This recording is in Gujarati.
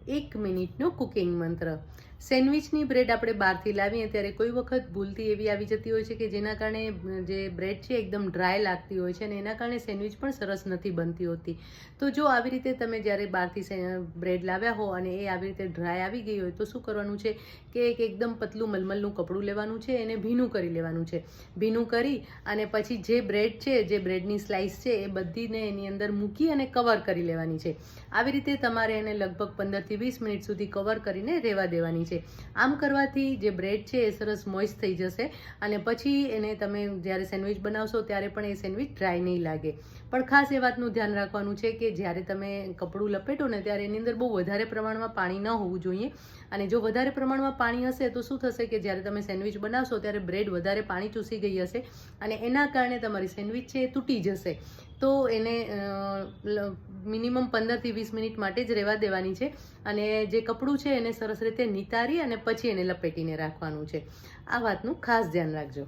1 મિનિટનો કુકિંગ મંત્ર. સેન્ડવિચની બ્રેડ આપણે બહારથી લાવીએ ત્યારે કોઈ વખત ભૂલથી એવી આવી જતી હોય છે કે જેના કારણે જે બ્રેડ છે એકદમ ડ્રાય લાગતી હોય છે અને એના કારણે સેન્ડવિચ પણ સરસ નથી બનતી હોતી. તો જો આવી રીતે તમે જ્યારે બહારથી બ્રેડ લાવ્યા હો અને એ આવી રીતે ડ્રાય આવી ગઈ હોય તો શું કરવાનું છે કે એક એકદમ પતલું મલમલનું કપડું લેવાનું છે, એને ભીનું કરી લેવાનું છે. ભીનું કરી અને પછી જે બ્રેડ છે, જે બ્રેડની સ્લાઇસ છે એ બધીને એની અંદર મૂકી અને કવર કરી લેવાની છે. આવી રીતે તમારે એને લગભગ 15 થી 20 મિનિટ સુધી કવર કરીને રહેવા દેવાની છે. આમ કરવાથી જે બ્રેડ છે એ સરસ મોઇસ્ટ થઈ જશે અને પછી એને તમે જ્યારે સેન્ડવિચ બનાવશો ત્યારે પણ એ સેન્ડવિચ ડ્રાય નહીં લાગે. પણ ખાસ એ વાતનું ધ્યાન રાખવાનું છે કે જ્યારે તમે કપડું લપેટો ને ત્યારે એની અંદર બહુ વધારે પ્રમાણમાં પાણી ન હોવું જોઈએ. અને જો વધારે પ્રમાણમાં પાણી હશે તો શું થશે કે જ્યારે તમે સેન્ડવિચ બનાવશો ત્યારે બ્રેડ વધારે પાણી ચૂસી ગઈ હશે અને એના કારણે તમારી સેન્ડવિચ છે એ તૂટી જશે. તો એને મિનિમમ 15 થી 20 મિનિટ માટે જ રહેવા દેવાની છે અને જે કપડું છે એને સરસ રીતે નિતારી અને પછી એને લપેટીને રાખવાનું છે. આ વાતનું ખાસ ધ્યાન રાખજો.